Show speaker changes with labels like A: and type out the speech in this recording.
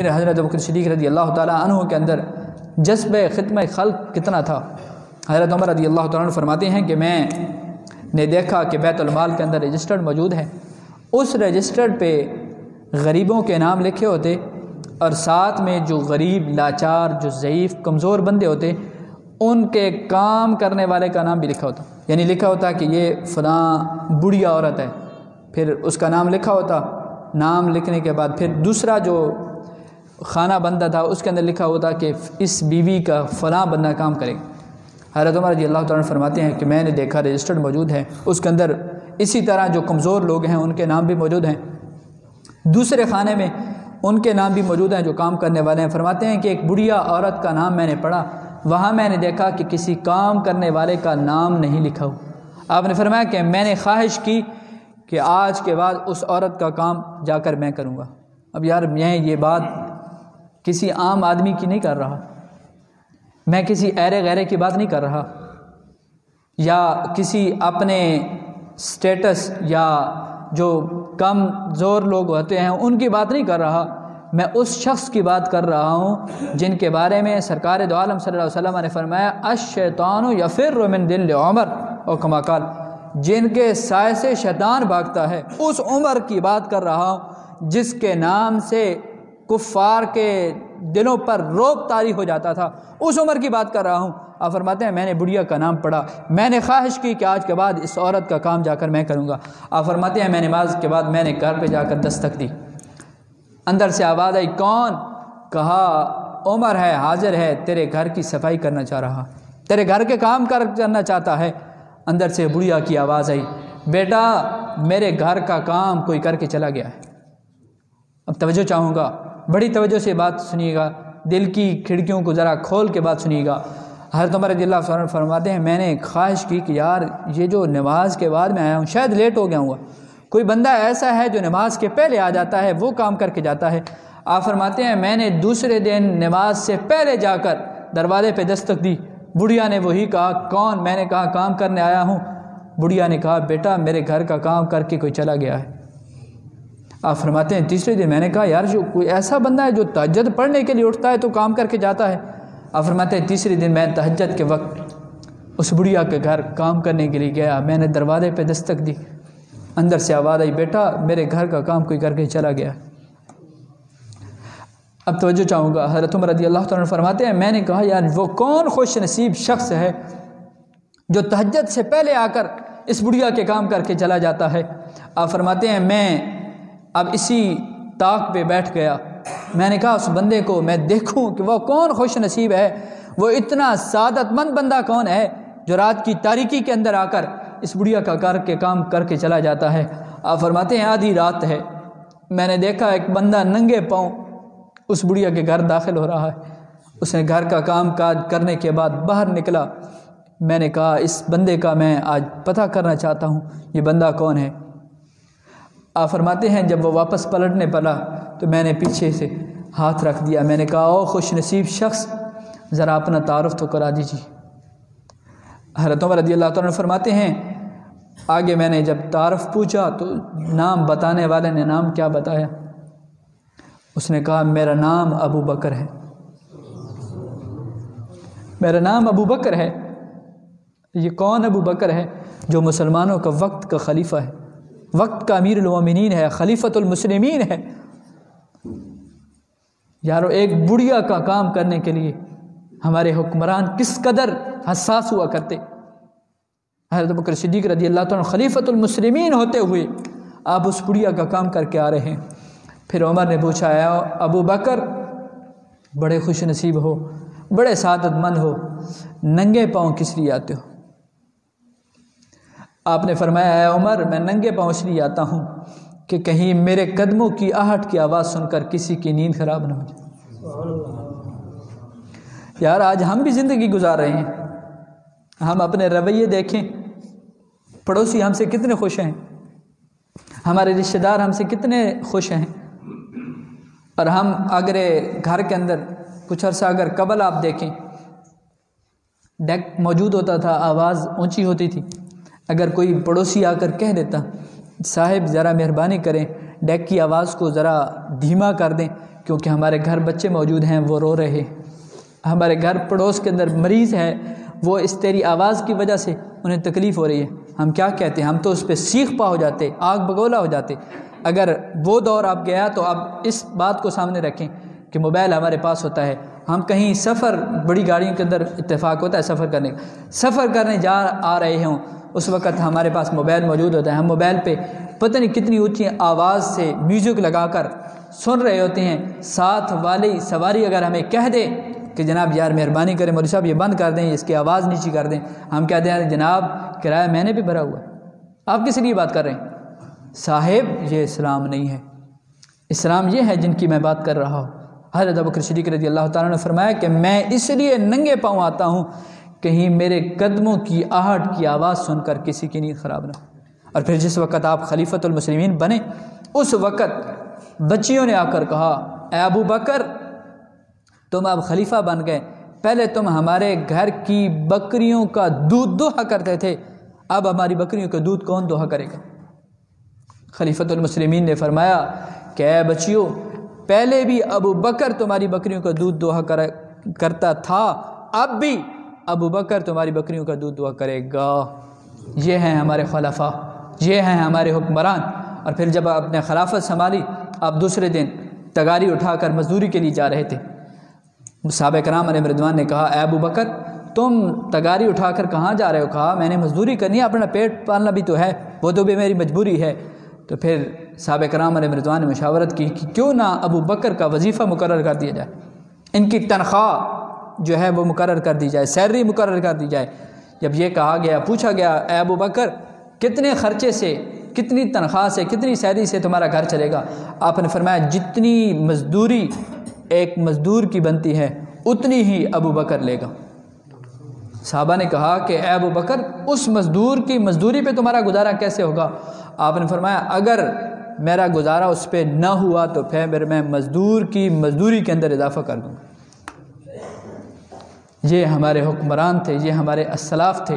A: حضرت ابوبکر صدیق رضی اللہ تعالیٰ عنہ کے اندر جذبہ خدمہ خلق کتنا تھا۔ حضرت عمر رضی اللہ تعالیٰ عنہ فرماتے ہیں کہ میں نے دیکھا کہ بیت المال کے اندر رجسٹرڈ موجود ہے، اس رجسٹرڈ پہ غریبوں کے نام لکھے ہوتے اور ساتھ میں جو غریب، لاچار، جو ضعیف، کمزور بندے ہوتے ان کے کام کرنے والے کا نام بھی لکھا ہوتا، یعنی لکھا ہوتا کہ یہ فلاں بڑھیا عورت ہے، پھر اس کا نام لکھا ہوتا، نام لکھنے کے بعد پھر دوسرا جو خانہ بندہ تھا اس کے اندر لکھا ہوتا کہ اس بیوی کا فلاں بندہ کام کرے گا۔ حضرت عمر رضی اللہ تعالیٰ فرماتے ہیں کہ میں نے دیکھا رجسٹرڈ موجود ہے، اس کے اندر اسی طرح جو کمزور لوگ ہیں ان کے نام بھی موجود ہیں، دوسرے خانے میں ان کے نام بھی موجود ہیں جو کام کرنے والے ہیں۔ فرماتے ہیں کہ ایک بڑھیا عورت کا نام میں نے پڑھا، وہاں میں نے دیکھا کہ کسی کام کرنے والے کا نام نہیں لکھا ہو۔ آپ نے فرمایا کہ میں نے خواہش کی کہ آج کے بعد اس عورت کا کام جا کر میں کروں گا۔ اب یار میں یہ بات کسی عام آدمی کی نہیں کر رہا، میں کسی ایرے غیرے کی بات نہیں کر رہا، یا کسی اپنے سٹیٹس یا جو کم زور لوگ ہوتے ہیں ان کی بات نہیں کر رہا، میں اس شخص کی بات کر رہا ہوں جن کے بارے میں سرکار دو عالم صلی اللہ علیہ وسلم نے فرمایا الشیطان یفر من دل عمر او کما قال، جن کے سائے سے شیطان بھاگتا ہے، اس عمر کی بات کر رہا ہوں جس کے نام سے کفار کے دلوں پر رعب طاری ہو جاتا تھا، اس عمر کی بات کر رہا ہوں۔ آپ فرماتے ہیں میں نے بڑھیا کا نام پڑھا، میں نے خواہش کی کہ آج کے بعد اس عورت کا کام جا کر میں کروں گا۔ آپ فرماتے ہیں میں نماز کے بعد میں نے گھر پہ جا کر دستک دی، اندر سے آواز آئی کون؟ کہا عمر ہے، حاضر ہے، تیرے گھر کی صفائی کرنا چاہ رہا، تیرے گھر کے کام کرنا چاہتا ہے۔ اندر سے بڑھیا کی آواز آئی بیٹا میرے گھر کا کام کوئی کر کے چلا گیا ہے۔ اب توجہ چاہوں گا، بڑی توجہ سے بات سنیے گا، دل کی کھڑکیوں کو ذرا کھول کے بات سنیے گا۔ حضرت عمر رضی اللہ عنہ فرماتے ہیں میں نے خواہش کی کہ یار یہ جو نماز کے بعد میں آیا ہوں شاید لیٹ ہو گیا ہوں، کوئی بندہ ایسا ہے جو نماز کے پہلے آ جاتا ہے وہ کام کر کے جاتا ہے۔ آپ فرماتے ہیں میں نے دوسرے دن نماز سے پہلے جا کر دروازے پہ دستک دی، بڑھیا نے وہی کہا کون؟ میں نے کہا کام کرنے آیا ہوں۔ بڑھیا نے کہا بیٹا میرے گھر کا کام کر کے کوئی چلا گیا ہے۔ آپ فرماتے ہیں تیسرے دن میں نے کہا یار جو کوئی ایسا بندہ ہے جو تہجد پڑھنے کے لیے اٹھتا ہے تو کام کر کے جاتا ہے۔ آپ فرماتے ہیں تیسرے دن میں تہجد کے وقت اس بڑھیا کے گھر کام کرنے کے لیے گیا، میں نے دروازے پہ دستک دی، اندر سے آواز آئی بیٹا میرے گھر کا کام کوئی کر کے چلا گیا۔ اب توجہ چاہوں گا، حضرت عمر رضی اللہ تعالیٰ فرماتے ہیں میں نے کہا یار وہ کون خوش نصیب شخص ہے جو تہجد سے پہلے آ کر اس بڑھیا کے کام کر کے چلا جاتا ہے۔ آپ فرماتے ہیں میں اب اسی طاق پہ بیٹھ گیا، میں نے کہا اس بندے کو میں دیکھوں کہ وہ کون خوش نصیب ہے، وہ اتنا سعادت مند بندہ کون ہے جو رات کی تاریکی کے اندر آ کر اس بڑھیا کا کام کر کے چلا جاتا ہے۔ آپ فرماتے ہیں آدھی رات ہے، میں نے دیکھا ایک بندہ ننگے پاؤں اس بڑھیا کے گھر داخل ہو رہا ہے، اس نے گھر کا کام کاج کرنے کے بعد باہر نکلا، میں نے کہا اس بندے کا میں آج پتہ کرنا چاہتا ہوں یہ بندہ کون ہے۔ آپ فرماتے ہیں جب وہ واپس پلٹنے پڑا تو میں نے پیچھے سے ہاتھ رکھ دیا، میں نے کہا او خوش نصیب شخص ذرا اپنا تعارف تو کرا دیجیے۔ حضرت عمر رضی اللہ تعالیٰ فرماتے ہیں آگے میں نے جب تعارف پوچھا تو نام بتانے والے نے نام کیا بتایا، اس نے کہا میرا نام ابو بکر ہے، میرا نام ابو بکر ہے۔ یہ کون ابو بکر ہے؟ جو مسلمانوں کا وقت کا خلیفہ ہے، وقت کا امیر المومنین ہے، خلیفۃ المسلمین ہے۔ یارو ایک بڑھیا کا کام کرنے کے لیے ہمارے حکمران کس قدر حساس ہوا کرتے۔ حضرت ابوبکر صدیق رضی اللہ تعالیٰ خلیفۃ المسلمین ہوتے ہوئے آپ اس بڑھیا کا کام کر کے آ رہے ہیں۔ پھر عمر نے پوچھا ابو بکر بڑے خوش نصیب ہو، بڑے سعادت مند ہو، ننگے پاؤں کس لیے آتے ہو؟ آپ نے فرمایا اے عمر میں ننگے پاؤں اس لیے آتا ہوں کہ کہیں میرے قدموں کی آہٹ کی آواز سن کر کسی کی نیند خراب نہ ہو جائے۔ یار آج ہم بھی زندگی گزار رہے ہیں، ہم اپنے رویے دیکھیں، پڑوسی ہم سے کتنے خوش ہیں، ہمارے رشتہ دار ہم سے کتنے خوش ہیں، اور ہم اگر گھر کے اندر کچھ عرصہ اگر قبل آپ دیکھیں ڈیک موجود ہوتا تھا، آواز اونچی ہوتی تھی، اگر کوئی پڑوسی آ کر کہہ دیتا صاحب ذرا مہربانی کریں ڈیک کی آواز کو ذرا دھیما کر دیں کیونکہ ہمارے گھر بچے موجود ہیں وہ رو رہے، ہمارے گھر پڑوس کے اندر مریض ہے، وہ اس تیری آواز کی وجہ سے انہیں تکلیف ہو رہی ہے، ہم کیا کہتے ہیں؟ ہم تو اس پہ سیخ پا ہو جاتے، آگ بگولا ہو جاتے۔ اگر وہ دور آپ گیا تو آپ اس بات کو سامنے رکھیں کہ موبائل ہمارے پاس ہوتا ہے، ہم کہیں سفر، بڑی گاڑیوں کے اندر اتفاق ہوتا ہے سفر کرنے کا، سفر کرنے آ رہے ہوں، اس وقت ہمارے پاس موبائل موجود ہوتا ہے، ہم موبائل پہ پتہ نہیں کتنی اونچی آواز سے میوزک لگا کر سن رہے ہوتے ہیں۔ ساتھ والی سواری اگر ہمیں کہہ دے کہ جناب یار مہربانی کریں مولوی صاحب یہ بند کر دیں، اس کی آواز نیچی کر دیں، ہم کہتے ہیں جناب کرایہ میں نے بھی بھرا ہوا ہے، آپ کس لیے بات کر رہے ہیں؟ صاحب یہ اسلام نہیں ہے، اسلام یہ ہے جن کی میں بات کر رہا ہوں۔ حضرت ابوبکر صدیق رضی اللہ تعالیٰ نے فرمایا کہ میں اس لیے ننگے پاؤں آتا ہوں کہیں میرے قدموں کی آہٹ کی آواز سن کر کسی کی نیند خراب نہ ہو۔ اور پھر جس وقت آپ خلیفۃ المسلمین بنے اس وقت بچیوں نے آ کر کہا اے ابو بکر تم اب خلیفہ بن گئے، پہلے تم ہمارے گھر کی بکریوں کا دودھ دوہا کرتے تھے، اب ہماری بکریوں کا دودھ کون دوہا کرے گا؟ خلیفۃ المسلمین نے فرمایا کہ اے بچیوں پہلے بھی ابو بکر تمہاری بکریوں کا دودھ دوہا کرتا تھا، اب بھی ابو بکر تمہاری بکریوں کا دودھ دوہا کرے گا۔ یہ ہیں ہمارے خلفاء، یہ ہیں ہمارے حکمران۔ اور پھر جب آپ نے خلافت سنبھالی آپ دوسرے دن تگاری اٹھا کر مزدوری کے لیے جا رہے تھے۔ صحابہ کرام علیہ رضوان نے کہا اے ابو بکر تم تگاری اٹھا کر کہاں جا رہے ہو؟ کہا میں نے مزدوری کرنی ہے، اپنا پیٹ پالنا بھی تو ہے، وہ تو بھی میری مجبوری ہے۔ تو پھر صحابہ کرام علیہ رضوان نے مشاورت کی کہ کیوں نہ ابو بکر کا وظیفہ مقرر کر دیا جائے، ان کی تنخواہ جو ہے وہ مقرر کر دی جائے، سیلری مقرر کر دی جائے۔ جب یہ کہا گیا پوچھا گیا اے ابو بکر کتنے خرچے سے، کتنی تنخواہ سے، کتنی سیلری سے تمہارا گھر چلے گا؟ آپ نے فرمایا جتنی مزدوری ایک مزدور کی بنتی ہے اتنی ہی ابو بکر لے گا۔ صحابہ نے کہا کہ اے ابو بکر اس مزدور کی مزدوری پہ تمہارا گزارا کیسے ہوگا؟ آپ نے فرمایا اگر میرا گزارا اس پہ نہ ہوا تو پھر میں مزدور کی مزدوری کے اندر اضافہ کر دوں گا۔ یہ ہمارے حکمران تھے، یہ ہمارے اسلاف تھے۔